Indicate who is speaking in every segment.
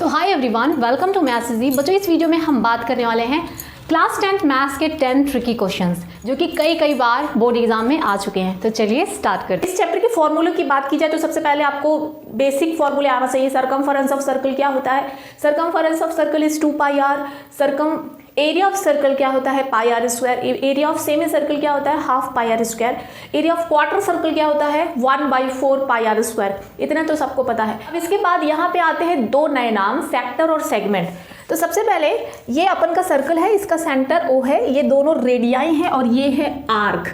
Speaker 1: Hi everyone, welcome to maths easy. बच्चों, इस video में हम बात करने वाले हैं क्लास 10th मैथ्स के 10 ट्रिकी क्वेश्चंस जो कि कई बार बोर्ड एग्जाम में आ चुके हैं। तो चलिए स्टार्ट करते हैं। इस चैप्टर के फॉर्मूले की बात की जाए तो सबसे पहले आपको बेसिक फॉर्मूले आना चाहिए। सरकमफेरेंस ऑफ सर्कल क्या होता है? Circumference of circle is 2 pi R. Area of circle क्या होता है? Pi are square. Area of semi circle क्या होता है? Half pi are square. Area of quarter circle क्या होता है? 1/4 पाई आर स्क्वायर। इतना तो सबको पता है। अब इसके बाद यहाँ पे आते हैं दो नए नाम, सेक्टर और सेगमेंट। तो सबसे पहले ये अपन का सर्कल है, इसका सेंटर O है, ये दोनों रेडियाई हैं और ये है आर्क।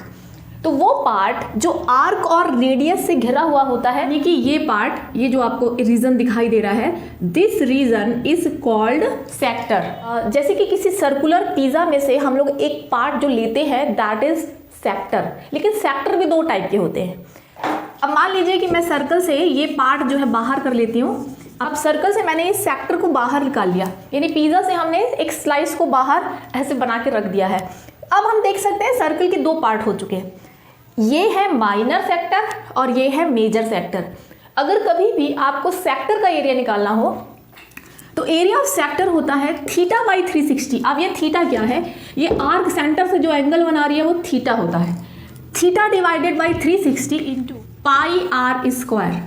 Speaker 1: तो वो पार्ट जो आर्क और रेडियस से घिरा हुआ होता है, यानी कि ये पार्ट, ये जो आपको रीजन दिखाई दे रहा है, this region is called sector. जैसे कि किसी सर्कुलर पिज्जा में से हम लोग एक पार्ट जो लेते हैं दैट इज सेक्टर। लेकिन सेक्टर भी दो टाइप के होते हैं। अब मान लीजिए कि मैं सर्कल से ये पार्ट जो है बाहर कर लेती हूँ। अब सर्कल से मैंने इस सेक्टर को बाहर निकाल लिया, यानी पिज्जा से हमने एक स्लाइस को बाहर ऐसे बना के रख दिया है। अब हम देख सकते हैं सर्कल के दो पार्ट हो चुके हैं। ये है माइनर सेक्टर और ये है मेजर सेक्टर। अगर कभी भी आपको सेक्टर का एरिया निकालना हो तो एरिया ऑफ सेक्टर होता है θ/360। अब ये थीटा क्या है? ये आर्क सेंटर से जो एंगल बना रही है वो थीटा होता है। Theta divided by 360 into pi are square.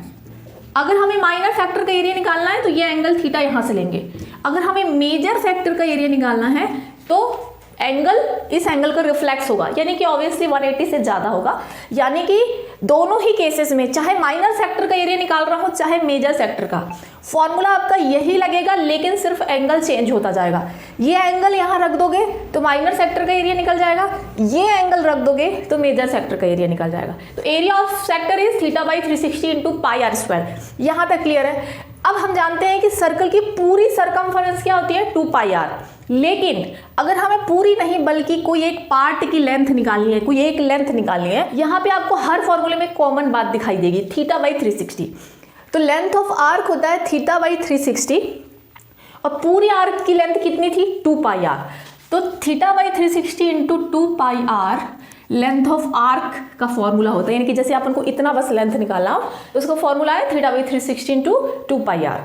Speaker 1: अगर हमें माइनर सेक्टर का एरिया निकालना है तो ये एंगल थीटा यहाँ से लेंगे। अगर हमें मेजर सेक्टर का एरिया निकालना है तो एंगल इस एंगल का रिफ्लेक्स होगा, यानी कि ऑब्वियसली 180 से ज़्यादा होगा। यानी कि दोनों ही केसेस में, चाहे माइनर सेक्टर का एरिया निकाल रहा हो चाहे मेजर सेक्टर का, फॉर्मूला आपका यही लगेगा, लेकिन सिर्फ एंगल चेंज होता जाएगा। ये एंगल यहाँ रख दोगे तो माइनर सेक्टर का एरिया निकल जाएगा, ये एंगल रख दोगे तो मेजर सेक्टर का एरिया निकल जाएगा। तो area of sector is θ/360 into pi are square. यहाँ तक क्लियर है। अब हम जानते हैं कि सर्कल की पूरी सरकमफेरेंस क्या होती है? 2 पाई आर। लेकिन अगर हमें पूरी नहीं बल्कि कोई एक पार्ट की लेंथ निकालनी है, कोई एक लेंथ निकालनी है, यहाँ पे आपको हर फॉर्मूले में कॉमन बात दिखाई देगी, θ/360। तो लेंथ ऑफ आर्क होता है θ/360 और पूरी आर्क की लेंथ कितनी थी? 2 पाई आर। तो θ/360 into 2 pi R length of arc का फॉर्मूला होता है। यानी कि जैसे अपन को इतना बस लेंथ निकालना हो तो उसका फॉर्मूला है θ/360 into 2 pi R.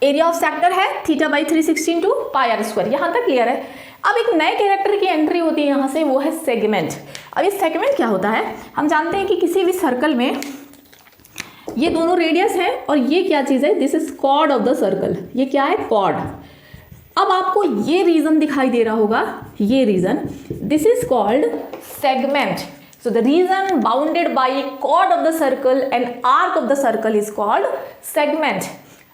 Speaker 1: Area of sector है θ/360 इंटू पाई आर स्क्वायर। यहाँ तक क्लियर है। अब एक नए कैरेक्टर की एंट्री होती है यहाँ से, वो है सेगमेंट। अब ये सेगमेंट क्या होता है? हम जानते हैं कि किसी भी सर्कल में ये दोनों रेडियस हैं और ये क्या चीज़ है? This is chord of the circle. ये क्या है? कॉर्ड। अब आपको ये रीजन दिखाई दे रहा होगा, ये region, this is called segment. So the region bounded by chord of the circle and arc of the circle is called segment.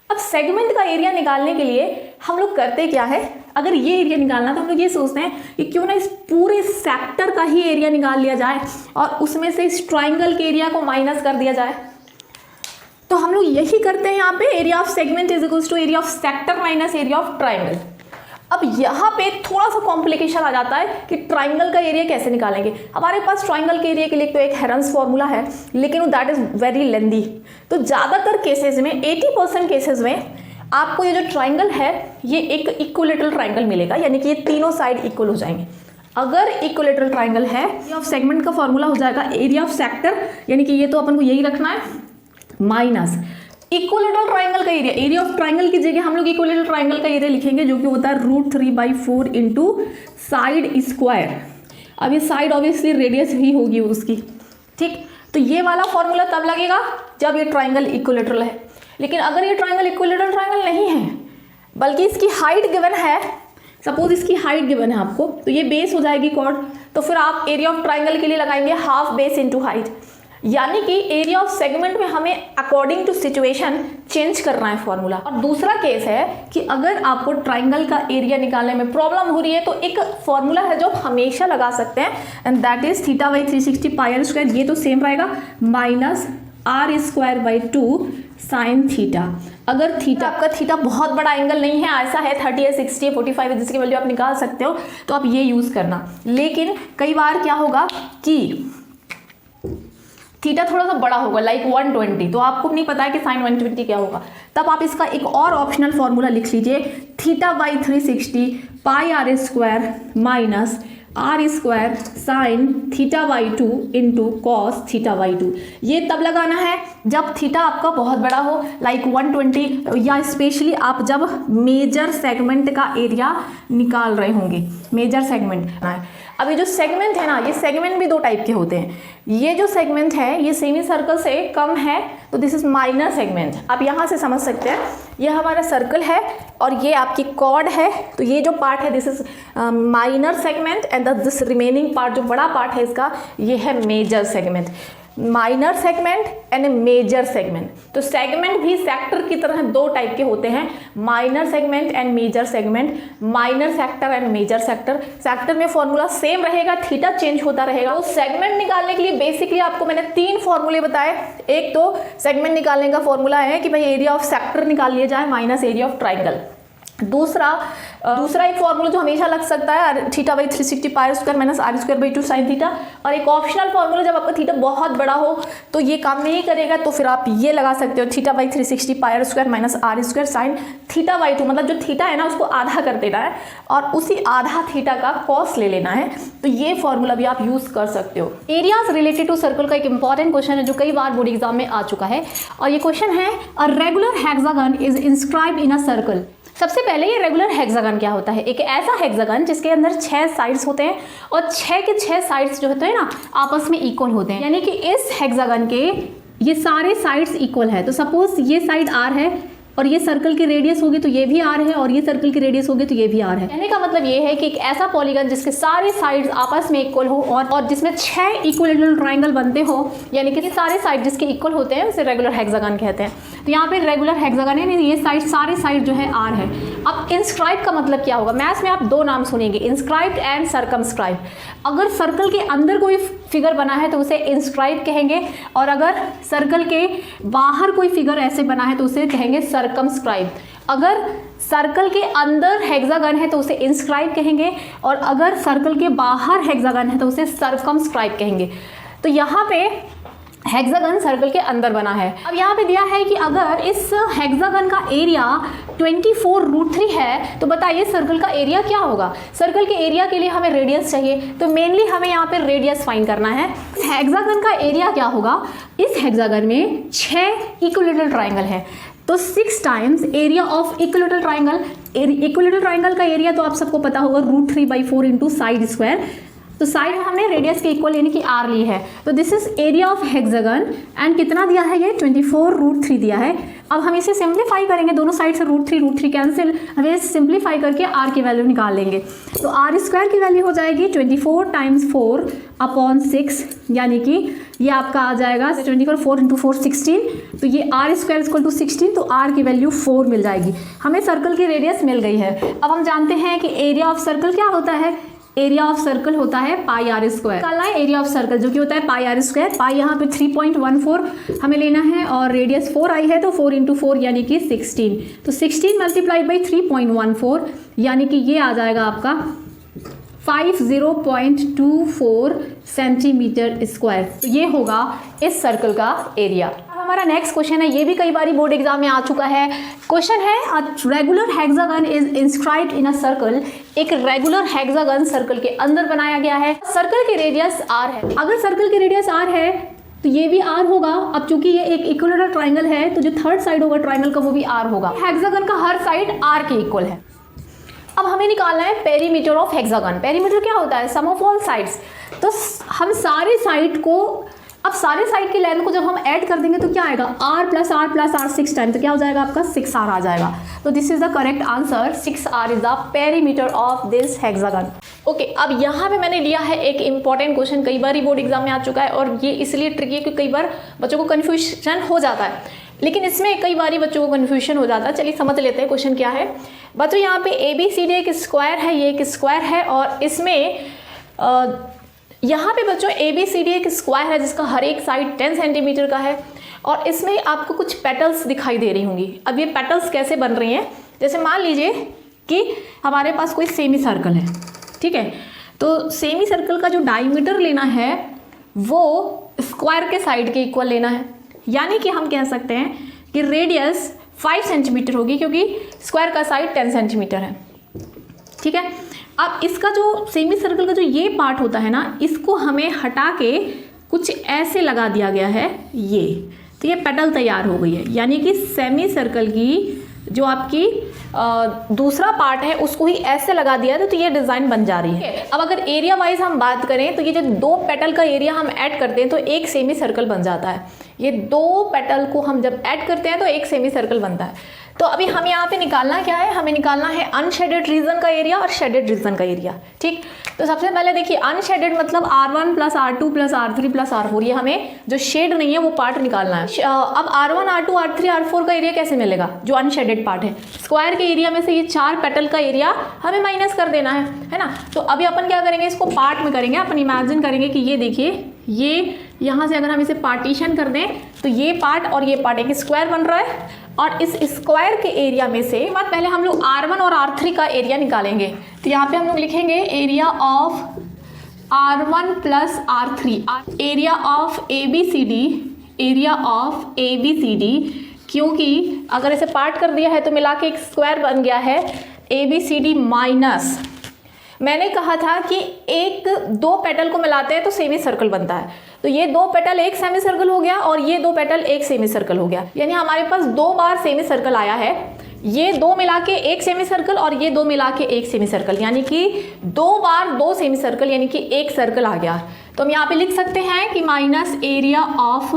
Speaker 1: अब सेगमेंट का एरिया निकालने के लिए हम लोग करते क्या है? अगर ये एरिया निकालना तो हम लोग ये सोचते हैं कि क्यों ना इस पूरे सेक्टर का ही एरिया निकाल लिया जाए और उसमें से इस ट्राइंगल के एरिया को माइनस कर दिया जाए। तो हम लोग यही करते हैं यहाँ पे। Area of segment is equals to area of sector minus area of triangle. अब यहाँ पे थोड़ा सा कॉम्प्लिकेशन आ जाता है कि ट्राइंगल का एरिया कैसे निकालेंगे। हमारे पास ट्राइंगल के एरिया के लिए तो एक हेरन्स फॉर्मूला है, लेकिन दैट इज वेरी लेंदी। तो ज़्यादातर केसेस में, 80% केसेस में आपको ये जो ट्राइंगल है ये एक इक्विलेटरल ट्राइंगल मिलेगा, यानी कि ये तीनों साइड इक्वल हो जाएंगे। अगर इक्विलेटरल ट्राइंगल है, एरिया ऑफ सेगमेंट का फॉर्मूला हो जाएगा एरिया ऑफ सेक्टर, यानी कि ये तो अपन को यही रखना है, माइनस इक्विलेटरल ट्राइंगल का एरिया। एरिया ऑफ ट्राइंगल की जगह हम लोग इक्विलेटरल ट्राइंगल का एरिया लिखेंगे, जो कि होता है √3/4 इंटू साइड स्क्वायर। अब ये साइड ऑब्वियसली रेडियस ही होगी उसकी, ठीक। तो ये वाला फॉर्मूला तब लगेगा जब ये ट्राइंगल इक्विलेटरल है। लेकिन अगर ये ट्राइंगल इक्विलेटरल ट्राइंगल नहीं है बल्कि इसकी हाइट गिवन है, सपोज इसकी हाइट गिवन है आपको, तो ये बेस हो जाएगी कॉर्ड। तो फिर आप एरिया ऑफ ट्राइंगल के लिए लगाएंगे हाफ बेस इंटू हाइट। यानी कि एरिया ऑफ सेगमेंट में हमें अकॉर्डिंग टू सिचुएशन चेंज करना है फॉर्मूला। और दूसरा केस है कि अगर आपको ट्राइंगल का एरिया निकालने में प्रॉब्लम हो रही है तो एक फॉर्मूला है जो हमेशा लगा सकते हैं, and that is θ/360 pi are square. ये तो सेम रहेगा, माइनस r²/2 साइन थीटा। अगर थीटा आपका थीटा बहुत बड़ा एंगल नहीं है, ऐसा है 30 है, 60 है, 45 है, जिसकी वैल्यू आप निकाल सकते हो, तो आप ये यूज़ करना। लेकिन कई बार क्या होगा कि थीटा थोड़ा सा बड़ा होगा, लाइक 120, तो आपको नहीं पता है कि साइन 120 क्या होगा, तब आप इसका एक और ऑप्शनल फॉर्मूला लिख लीजिए, θ/360 pi are square minus are square sine theta by 2 into cos theta by 2। ये तब लगाना है जब थीटा आपका बहुत बड़ा हो, लाइक 120, या स्पेशली आप जब मेजर सेगमेंट का एरिया निकाल रहे होंगे। मेजर सेगमेंट है। अब ये जो सेगमेंट है ना, ये सेगमेंट भी दो टाइप के होते हैं। ये जो सेगमेंट है ये सेमी सर्कल से कम है तो दिस इज माइनर सेगमेंट। आप यहाँ से समझ सकते हैं, ये हमारा सर्कल है और ये आपकी कॉर्ड है, तो ये जो पार्ट है this is minor segment and this remaining part जो बड़ा पार्ट है इसका ये है major segment. Minor segment and major segment. तो सेगमेंट भी सेक्टर की तरह दो टाइप के होते हैं, minor segment and major segment. Minor sector and major sector. Sector में फॉर्मूला सेम रहेगा, थीटा चेंज होता रहेगा। तो सेगमेंट निकालने के लिए बेसिकली आपको मैंने 3 फॉर्मूले बताए। एक तो सेगमेंट निकालने का फॉर्मूला है कि भाई एरिया ऑफ सेक्टर निकाल लिया जाए माइनस एरिया ऑफ ट्राइंगल। दूसरा एक फॉर्मूला जो हमेशा लग सकता है theta by 360 pi square minus are square by 2 sine theta. और एक ऑप्शनल फॉर्मूला जब आपका थीटा बहुत बड़ा हो तो ये काम नहीं करेगा, तो फिर आप ये लगा सकते हो theta by 360 pi square minus are square sine theta by 2। मतलब जो थीटा है ना उसको आधा कर देना है और उसी आधा थीटा का कॉस ले लेना है। तो ये फॉर्मूला भी आप यूज कर सकते हो। एरियाज रिलेटेड टू सर्कल का एक इंपॉर्टेंट क्वेश्चन है जो कई बार बोर्ड एग्जाम में आ चुका है और ये क्वेश्चन है a regular hexagon is inscribed in a circle. सबसे पहले ये रेगुलर हेक्सागन क्या होता है? एक ऐसा हेक्सागन जिसके अंदर 6 साइड्स होते हैं और 6 के 6 साइड्स जो होते हैं ना आपस में इक्वल होते हैं, यानी कि इस हेक्सागन के ये सारे साइड्स इक्वल है। तो सपोज ये साइड आर है और ये सर्कल की रेडियस होगी तो ये भी आर है और ये सर्कल की रेडियस होगी तो ये भी आर है। कहने का मतलब ये है कि एक ऐसा पॉलीगन जिसके सारे साइड्स आपस में इक्वल हो और जिसमें 6 इक्विलेटरल ट्रायंगल बनते हो, यानी कि सारे साइड जिसके इक्वल होते हैं उसे रेगुलर हेक्सागन कहते हैं। तो यहाँ पे रेगुलर हेक्सागन है, ये साइड सारे साइड जो है आर है। अब इंस्क्राइब का मतलब क्या होगा? मैथ्स में आप 2 नाम सुनेंगे, इंस्क्राइब्ड एंड सर्कमस्क्राइब। अगर सर्कल के अंदर कोई फिगर बना है तो उसे इंस्क्राइब कहेंगे और अगर सर्कल के बाहर कोई फिगर ऐसे बना है तो उसे कहेंगे सर्कमस्क्राइब। अगर सर्कल के अंदर हेक्सागन है तो उसे इंस्क्राइब कहेंगे और अगर सर्कल के बाहर हेक्सागन है तो उसे सर्कमस्क्राइब कहेंगे। तो यहाँ पे हेक्सागन सर्कल के अंदर बना है। अब यहाँ पे दिया है कि अगर इस हेक्सागन का एरिया 24√3 है तो बताइए सर्कल का एरिया क्या होगा? सर्कल के एरिया के लिए हमें रेडियस चाहिए, तो मेनली हमें यहाँ पे रेडियस फाइंड करना है। इस हेक्सागन का एरिया क्या होगा? इस हेक्सागन में 6 इक्विलेटरल ट्रायंगल है तो 6 times area of equilateral triangle. Equilateral triangle का एरिया तो आप सबको पता होगा √3/4 इंटू साइड स्क्वायर। तो साइड हमने रेडियस के इक्वल यानी कि आर ली है। तो this is area of hexagon and कितना दिया है? ये 24√3 दिया है। अब हम इसे सिंप्लीफाई करेंगे, दोनों साइड से √3 कैंसिल, हम इसे सिंप्लीफाई करके आर की वैल्यू निकाल लेंगे। तो आर स्क्वायर की वैल्यू हो जाएगी 24 × 4/6, यानी कि ये आपका आ जाएगा 24 4 × 4 16। तो ये आर स्क्वायर इक्वल टू 16, तो आर की वैल्यू 4 मिल जाएगी। हमें सर्कल की रेडियस मिल गई है। अब हम जानते हैं कि एरिया ऑफ सर्कल क्या होता है? एरिया ऑफ सर्कल होता है पाई आर स्क्वायर। निकालना है एरिया ऑफ सर्कल जो कि होता है पाई आर स्क्वायर। पाई यहाँ पे 3.14 हमें लेना है और रेडियस 4 आई है तो 4 × 4 यानी कि 16। तो 16 मल्टीप्लाइड बाई 3.14 यानी कि ये आ जाएगा आपका 50.24 सेंटीमीटर स्क्वायर। तो ये होगा इस सर्कल का एरिया। अब हमारा नेक्स्ट क्वेश्चन है, ये भी कई बार बोर्ड एग्जाम में आ चुका है। क्वेश्चन है a regular hexagon is inscribed in a circle. एक रेगुलर हेक्सागन सर्कल के अंदर बनाया गया है। सर्कल की रेडियस आर है। अगर सर्कल की रेडियस आर है तो ये भी आर होगा। अब चूंकि ये एक इक्विलेटरल ट्रायंगल है तो जो थर्ड साइड होगा ट्रायंगल का वो भी आर होगा। हेक्सागन का हर साइड आर के इक्वल है। अब हमें निकालना है पेरीमीटर ऑफ हेक्सागन। पेरीमीटर क्या होता है? सम ऑफ ऑल साइड्स। तो हम सारे साइड को, अब सारे साइड की लेंथ को जब हम ऐड कर देंगे तो क्या आएगा? r + r + r 6 टाइम, तो क्या हो जाएगा आपका? 6r आ जाएगा। तो this is the correct answer. 6r is the perimeter of this hexagon. Okay, अब यहाँ पे मैंने लिया है एक इंपॉर्टेंट क्वेश्चन, कई बार ही बोर्ड एग्जाम में आ चुका है और ये इसलिए ट्रिकी है कि कई बार बच्चों को कन्फ्यूजन हो जाता है, लेकिन इसमें कई बार बच्चों को कन्फ्यूजन हो जाता है। चलिए समझ लेते हैं क्वेश्चन क्या है। बच्चों यहाँ पे ABCD एक स्क्वायर है, ये एक स्क्वायर है और इसमें यहाँ पे बच्चों ABCD एक स्क्वायर है जिसका हर एक साइड 10 सेंटीमीटर का है और इसमें आपको कुछ पेटल्स दिखाई दे रही होंगी। अब ये पेटल्स कैसे बन रही हैं? जैसे मान लीजिए कि हमारे पास कोई सेमी सर्कल है, ठीक है? तो सेमी सर्कल का जो डायमीटर लेना है वो स्क्वायर के साइड के इक्वल लेना है, यानी कि हम कह सकते हैं कि रेडियस 5 सेंटीमीटर होगी क्योंकि स्क्वायर का साइड 10 सेंटीमीटर है, ठीक है? अब इसका जो सेमी सर्कल का जो ये पार्ट होता है ना, इसको हमें हटा के कुछ ऐसे लगा दिया गया है ये, तो ये पेटल तैयार हो गई है। यानी कि सेमी सर्कल की जो आपकी दूसरा पार्ट है उसको ही ऐसे लगा दिया था, तो ये डिज़ाइन बन जा रही है। अब अगर एरिया वाइज हम बात करें तो ये जो 2 पेटल का एरिया हम ऐड करते हैं तो एक सेमी सर्कल बन जाता है। ये 2 पेटल को हम जब ऐड करते हैं तो एक सेमी सर्कल बनता है। तो अभी हम यहाँ पे निकालना क्या है, हमें निकालना है अनशेडेड रीजन का एरिया और शेडेड रीजन का एरिया। ठीक, तो सबसे पहले देखिए अनशेडेड मतलब R1 + R2 + R3 + R4, ये हमें जो शेड नहीं है वो पार्ट निकालना है। अब R1 R2 R3 R4 का एरिया कैसे मिलेगा, जो अनशेडेड पार्ट है, स्क्वायर के एरिया में से ये 4 पेटल का एरिया हमें माइनस कर देना है ना। तो अभी अपन क्या करेंगे, इसको पार्ट में करेंगे। अपन इमेजिन करेंगे कि ये देखिए, ये यहाँ से अगर हम इसे पार्टीशन कर दें तो ये पार्ट और ये पार्ट एक स्क्वायर बन रहा है, और इस स्क्वायर के एरिया में से बात पहले हम लोग R1 और R3 का एरिया निकालेंगे। तो यहाँ पे हम लोग लिखेंगे area of R1 + R3, area of ABCD, area of ABCD, क्योंकि अगर इसे पार्ट कर दिया है तो मिला के एक स्क्वायर बन गया है ABCD माइनस, मैंने कहा था कि 2 पेटल को मिलाते हैं तो सेमी सर्कल बनता है, तो ये 2 पेटल एक सेमी सर्कल हो गया और ये 2 पेटल एक सेमी सर्कल हो गया। यानी हमारे पास 2 बार सेमी सर्कल आया है, ये 2 मिला के एक सेमी सर्कल और ये 2 मिला के एक सेमी सर्कल, यानी कि 2 बार 2 सेमी सर्कल, यानी कि एक सर्कल आ गया। तो हम यहाँ पे लिख सकते हैं कि minus area of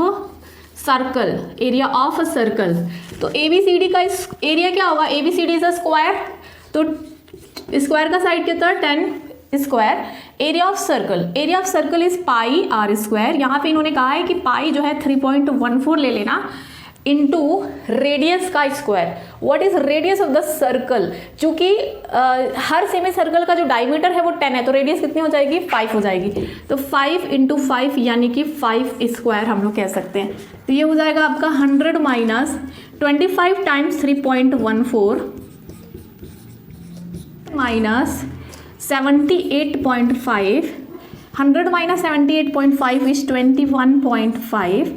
Speaker 1: circle, area of circle. तो ABCD का एरिया क्या होगा, ABCD इज अ स्क्वायर, तो स्क्वायर का साइड कितना 10 square, area of circle is πr²। यहाँ पे इन्होंने कहा है कि पाई जो है 3.14 ले लेना इनटू रेडियस का square. What is radius of the circle, चूंकि हर सेमी सर्कल का जो डायमीटर है वो 10 है, तो रेडियस कितनी हो जाएगी 5 हो जाएगी। तो 5 × 5 यानी कि 5 स्क्वायर हम लोग कह सकते हैं। तो ये हो जाएगा आपका 100 माइनस 25 × 3.14 माइनस 78.5, 100 माइनस 78.5 इज 21.5,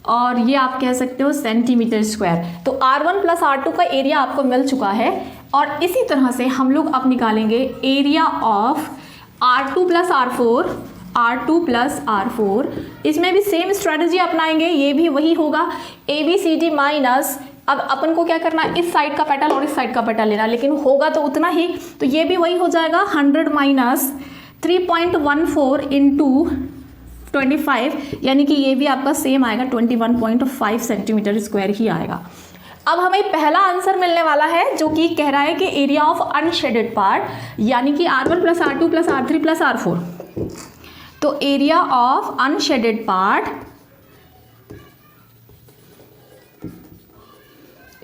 Speaker 1: और ये आप कह सकते हो सेंटीमीटर स्क्वायर। तो R1 + R2 का एरिया आपको मिल चुका है, और इसी तरह से हम लोग अब निकालेंगे area of R2 + R4, R2 + R4। इसमें भी सेम स्ट्रेटजी अपनाएंगे, ये भी वही होगा ABCD माइनस, अब अपन को क्या करना है, इस साइड का पेटल और इस साइड का पेटल लेना, लेकिन होगा तो उतना ही, तो ये भी वही हो जाएगा 100 माइनस 3.14 × 25, यानी कि ये भी आपका सेम आएगा 21.5 सेंटीमीटर स्क्वायर ही आएगा। अब हमें पहला आंसर मिलने वाला है जो कि कह रहा है कि एरिया ऑफ अनशेडेड पार्ट, यानी कि R1 + R2 + R3 + R4। तो एरिया ऑफ अनशेडेड पार्ट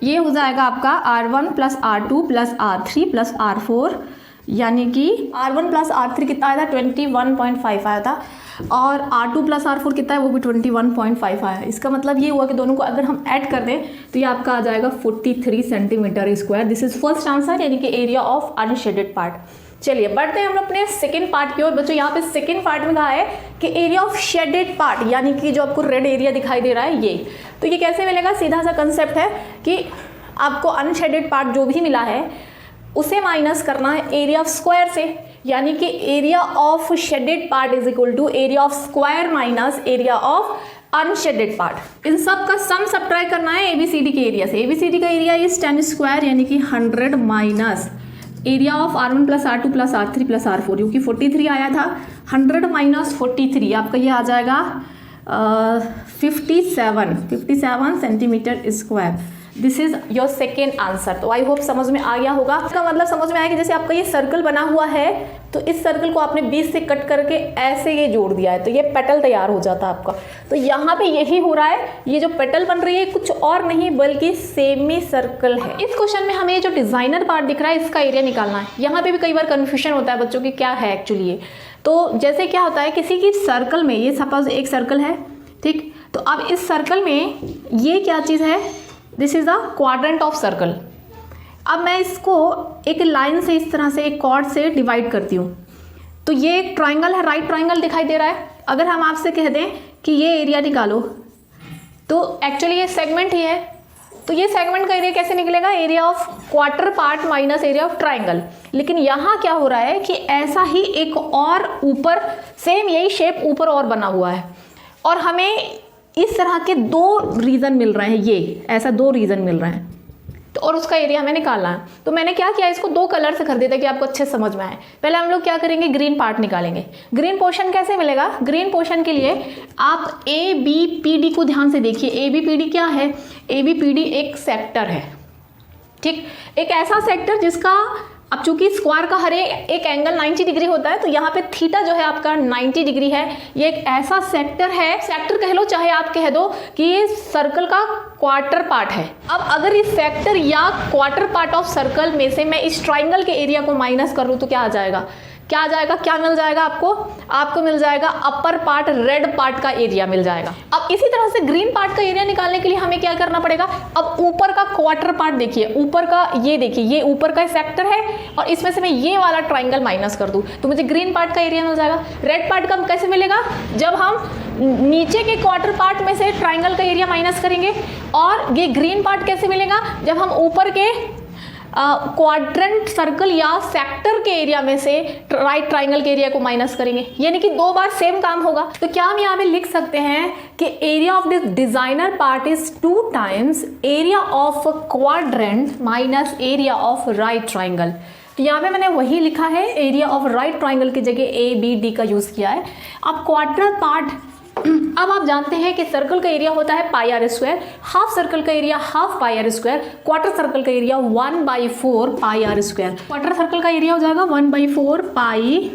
Speaker 1: ये हो जाएगा आपका R1 + R2 + R3 + R4, यानी कि R1 + R3 कितना आया था 21.5 आया था, और R2 + R4 कितना है वो भी 21.5 आया है। इसका मतलब ये हुआ कि दोनों को अगर हम ऐड कर दें तो ये आपका आ जाएगा 43 centimetre square. This is first answer, यानी कि एरिया ऑफ अनशेडेड पार्ट। चलिए बढ़ते हैं हम अपने सेकेंड पार्ट की ओर। बच्चों यहाँ पे सेकेंड पार्ट में कहा है कि एरिया ऑफ शेडेड पार्ट, यानी कि जो आपको रेड एरिया दिखाई दे रहा है ये, तो ये कैसे मिलेगा, सीधा सा कंसेप्ट है कि आपको अनशेडेड पार्ट जो भी मिला है उसे माइनस करना है एरिया ऑफ स्क्वायर से, यानी कि area of shaded part is equal to area of square minus area of unshaded part. इन सब का सम सब्ट्रैक्ट करना है ABCD के एरिया से। ABCD का एरिया इज 10 स्क्वायर, यानी कि 100 minus area of R1 + R2 + R3 + R4, जो कि 43 आया था, 100 माइनस 43 आपका ये आ जाएगा 57 centimetre square. This is your second answer. तो आई होप समझ में आ गया होगा। इसका मतलब समझ में आया कि जैसे आपका ये सर्कल बना हुआ है तो इस सर्कल को आपने बीच से कट करके ऐसे ये जोड़ दिया है तो ये पेटल तैयार हो जाता है आपका। तो यहाँ पे यही हो रहा है, ये जो पेटल बन रही है कुछ और नहीं बल्कि सेमी सर्कल है। इस क्वेश्चन में हमें जो डिजाइनर पार्ट दिख रहा है इसका एरिया निकालना है। यहाँ पे भी कई बार कन्फ्यूजन होता है बच्चों की क्या है एक्चुअली ये। तो जैसे क्या होता है किसी की सर्कल में, ये सपोज एक सर्कल है, ठीक, तो अब इस सर्कल में ये क्या चीज़ है, this is a quadrant of circle. अब मैं इसको एक लाइन से इस तरह से एक कॉर्ड से डिवाइड करती हूँ तो ये एक ट्राइंगल है, राइट ट्राइंगल दिखाई दे रहा है। अगर हम आपसे कह दें कि ये एरिया निकालो तो एक्चुअली ये सेगमेंट ही है, तो ये सेगमेंट का एरिया कैसे निकलेगा, area of quarter part minus area of triangle. लेकिन यहाँ क्या हो रहा है कि ऐसा ही एक और ऊपर सेम यही शेप ऊपर और बना हुआ है, और हमें इस तरह के 2 रीजन मिल रहे हैं, ये ऐसा 2 रीजन मिल रहे हैं, तो और उसका एरिया हमें निकालना है। तो मैंने क्या किया, इसको 2 कलर से कर दिया ताकि आपको अच्छे समझ में आए। पहले हम लोग क्या करेंगे, ग्रीन पार्ट निकालेंगे। ग्रीन पोर्शन कैसे मिलेगा, ग्रीन पोर्शन के लिए आप ए बी पी डी को ध्यान से देखिए। ए बी पी डी क्या है, ए बी पी डी एक सेक्टर है, ठीक, एक ऐसा सेक्टर जिसका, अब चूंकि स्क्वायर का हर एक एंगल 90 डिग्री होता है, तो यहाँ पे थीटा जो है आपका 90 डिग्री है। ये एक ऐसा सेक्टर है, सेक्टर कह लो चाहे आप कह दो कि ये सर्कल का क्वार्टर पार्ट है। अब अगर इस सेक्टर या क्वार्टर पार्ट ऑफ सर्कल में से मैं इस ट्राइंगल के एरिया को माइनस करूँ तो क्या आ जाएगा, क्या आ जाएगा, क्या मिल जाएगा आपको मिल जाएगा अपर पार्ट, रेड पार्ट का एरिया मिल जाएगा। अब इसी तरह से ग्रीन पार्ट का एरिया निकालने के लिए हमें क्या करना पड़ेगा, अब ऊपर का क्वार्टर पार्ट देखिए, ऊपर का ये देखिए, ये ऊपर का सेक्टर है और इसमें से मैं ये वाला ट्राइंगल माइनस कर दूं तो मुझे ग्रीन पार्ट का एरिया मिल जाएगा। रेड पार्ट का कैसे मिलेगा, जब हम नीचे के क्वार्टर पार्ट में से ट्राइंगल का एरिया माइनस करेंगे। और ये ग्रीन पार्ट कैसे मिलेगा, जब हम ऊपर के क्वाड्रेंट सर्कल या सेक्टर के एरिया में से राइट ट्राइंगल के एरिया को माइनस करेंगे, यानी कि 2 बार सेम काम होगा। तो क्या हम यहाँ पे लिख सकते हैं कि area of this designer part is 2 times area of quadrant minus area of right triangle. तो यहाँ पे मैंने वही लिखा है, एरिया ऑफ राइट ट्राइंगल की जगह ए बी डी का यूज किया है। अब क्वाड्रेंट पार्ट, अब आप जानते हैं कि सर्कल का एरिया होता है pi are square, half circle का area half pi are square, quarter circle का area 1/4 pi are square. Quarter circle का एरिया हो जाएगा 1/4 pi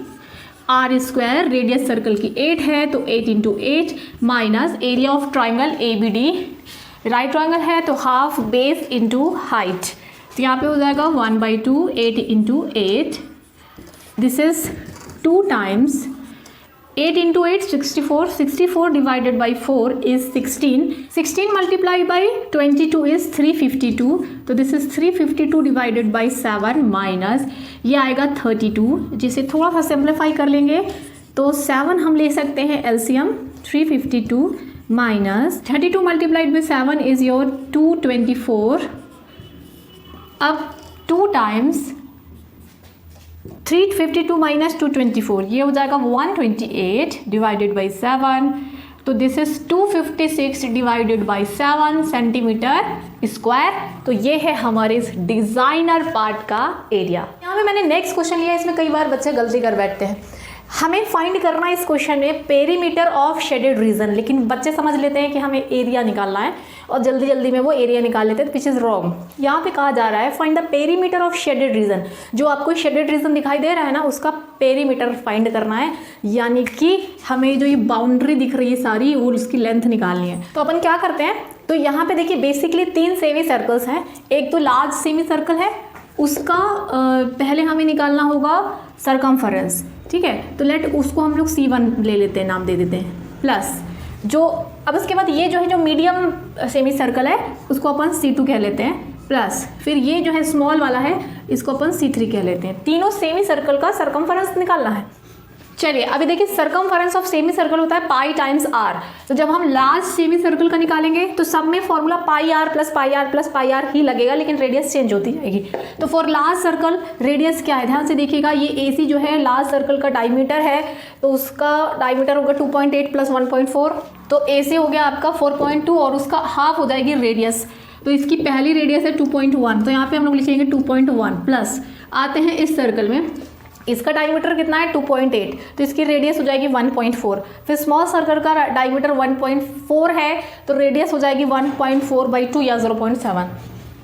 Speaker 1: are square. Radius circle की 8 है तो 8 × 8 minus area of triangle A B D, right triangle है तो हाफ बेस इंटू हाइट, तो यहाँ पे हो जाएगा 1/2 8 × 8, this is 2 times 8 × 8 64, 64 divided by 4 is 16, 16 multiplied by 22 is 352, तो this is 352 divided by 7 minus ये आएगा 32, जिसे थोड़ा सा सिंप्लीफाई कर लेंगे तो 7 हम ले सकते हैं LCM, 352 minus 32 multiplied by 7 is your 224, अब 2 टाइम्स 352 माइनस 224 ये हो जाएगा 128 डिवाइडेड बाई 7, तो this is 256 divided by 7 centimetre square. तो ये है हमारे इस डिजाइनर पार्ट का एरिया। यहाँ पे मैंने नेक्स्ट क्वेश्चन लिया, इसमें कई बार बच्चे गलती कर बैठते हैं। हमें फाइंड करना है इस क्वेश्चन में पेरीमीटर ऑफ शेडेड रीजन, लेकिन बच्चे समझ लेते हैं कि हमें एरिया निकालना है और जल्दी जल्दी में वो एरिया निकाल लेते हैं, विच इज़ रॉन्ग। यहाँ पे कहा जा रहा है find the perimeter of shaded region, जो आपको शेडेड रीजन दिखाई दे रहा है ना उसका पेरीमीटर फाइंड करना है, यानी कि हमें जो ये बाउंड्री दिख रही है सारी वो उसकी लेंथ निकालनी है। तो अपन क्या करते हैं, तो यहाँ पे देखिए बेसिकली 3 सेमी सर्कल्स हैं, एक तो लार्ज सेमी सर्कल है, उसका पहले हमें निकालना होगा सरकमफरेंस, ठीक है, तो लेट उसको हम लोग C1 ले लेते हैं, नाम दे देते हैं, प्लस जो अब इसके बाद ये जो है जो मीडियम सेमी सर्कल है उसको अपन C2 कह लेते हैं, प्लस फिर ये जो है स्मॉल वाला है इसको अपन C3 कह लेते हैं। तीनों सेमी सर्कल का सरकमफरेंस निकालना है। चलिए अभी देखिए सरकमफरेंस ऑफ सेमी सर्कल होता है पाई टाइम्स आर, तो जब हम लार्ज सेमी सर्कल का निकालेंगे तो सब में formula pi R plus pi R plus pi R ही लगेगा, लेकिन रेडियस चेंज होती जाएगी। तो फॉर लार्ज सर्कल रेडियस क्या है, ध्यान से देखिएगा, ये AC जो है लार्ज सर्कल का डायमीटर है, तो उसका डायमीटर होगा 2.8 प्लस 1.4, तो AC हो गया आपका 4.2 और उसका हाफ हो जाएगी रेडियस, तो इसकी पहली रेडियस है 2.1, तो यहाँ पे हम लोग लिखेंगे 2.1 प्लस आते हैं इस सर्कल में, इसका डायमीटर कितना है 2.8, तो इसकी रेडियस हो जाएगी 1.4, फिर स्मॉल सर्कल का डायमीटर 1.4 है तो रेडियस हो जाएगी 1.4/2 या 0.7,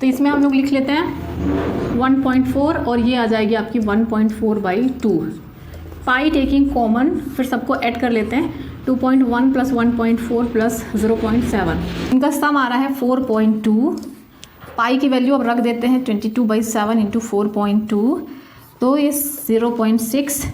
Speaker 1: तो इसमें हम लोग लिख लेते हैं 1.4 और ये आ जाएगी आपकी 1.4/2, पाई टेकिंग कॉमन फिर सबको ऐड कर लेते हैं, 2.1 प्लस 1.4 प्लस 0.7, इनका सम आ रहा है 4.2, पाई की वैल्यू अब रख देते हैं 22/7 इंटू 4.2, तो ये 0.6,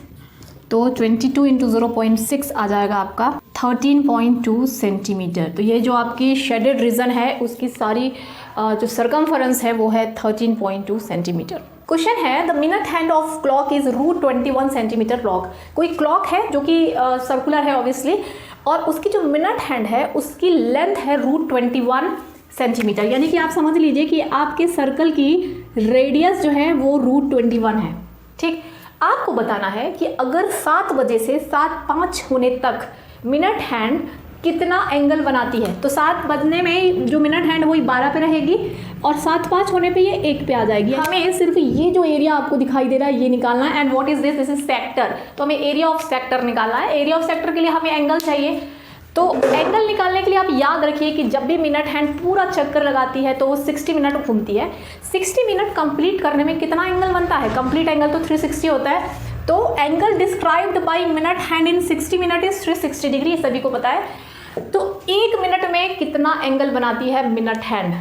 Speaker 1: तो 22 इंटू 0.6 आ जाएगा आपका 13.2 सेंटीमीटर। तो ये जो आपकी शेडेड रीजन है उसकी सारी जो सरकमफरेंस है वो है 13.2 सेंटीमीटर। क्वेश्चन है the minute hand of clock is √21 centimetre long. कोई क्लॉक है जो कि सर्कुलर है ऑब्वियसली, और उसकी जो मिनट हैंड है उसकी लेंथ है √21 सेंटीमीटर, यानी कि आप समझ लीजिए कि आपके सर्कल की रेडियस जो है वो √21 है। ठीक, आपको बताना है कि अगर 7 बजे से 7:05 होने तक मिनट हैंड कितना एंगल बनाती है। तो 7 बजने में जो मिनट हैंड वही 12 पे रहेगी और 7:05 होने पे ये 1 पे आ जाएगी। हमें सिर्फ ये जो एरिया आपको दिखाई दे रहा है ये निकालना है। And what is this? This is sector. तो हमें एरिया ऑफ सेक्टर निकालना है। एरिया ऑफ सेक्टर के लिए हमें एंगल चाहिए। तो एंगल निकालने के लिए आप याद रखिए कि जब भी मिनट हैंड पूरा चक्कर लगाती है तो वो 60 मिनट घूमती है। 60 मिनट कंप्लीट करने में कितना एंगल बनता है? कंप्लीट एंगल तो 360 होता है। तो angle described bye minute hand in 60 minute is 360 degree, सभी को पता है। तो 1 मिनट में कितना एंगल बनाती है मिनट हैंड?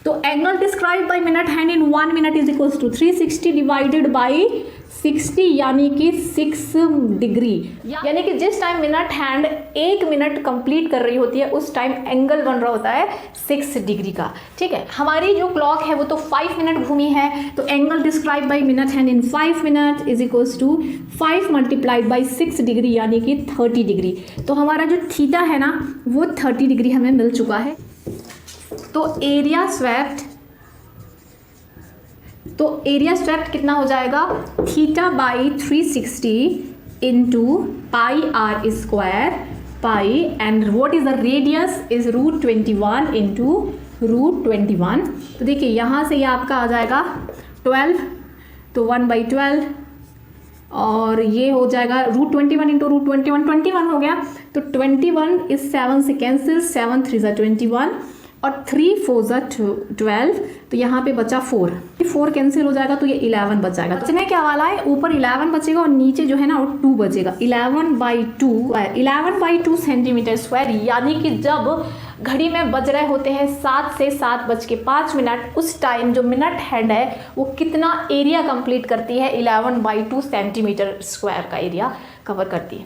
Speaker 1: तो angle describe by minute hand in 1 minute is equals to 360 divided by 60 यानी कि 6 डिग्री। यानी कि जिस time minute hand 1 minute complete कर रही होती है उस टाइम एंगल बन रहा होता है 6 डिग्री का। ठीक है, हमारी जो क्लॉक है वो तो 5 मिनट घूमी है। तो angle describe by minute hand in 5 minute is equals to 5 multiplied by 6 degree यानी कि 30 डिग्री। तो हमारा जो थीटा है ना वो 30 डिग्री हमें मिल चुका है। तो एरिया स्वेप्ट कितना हो जाएगा? Theta by 360 into pi are square pi and what is the radius is √21 into √21। तो देखिए यहाँ से ये आपका आ जाएगा 12, तो 1/12 और ये हो जाएगा √21 इंटू √21, 21 हो गया। तो 21 इस 7 से कैंसिल, 7 3 ज़ा 21 और 3 4 ज़ा 12, तो यहाँ पे बचा 4 कैंसिल हो जाएगा तो ये 11 बचाएगा। बचने क्या वाला है? ऊपर 11 बचेगा और नीचे जो है ना वो 2 बचेगा। 11/2 सेंटीमीटर स्क्वायर, यानी कि जब घड़ी में बज रहे होते हैं 7 से 7:05 उस टाइम जो मिनट हैंड है वो कितना एरिया कंप्लीट करती है? 11/2 सेंटीमीटर स्क्वायर का एरिया कवर करती है।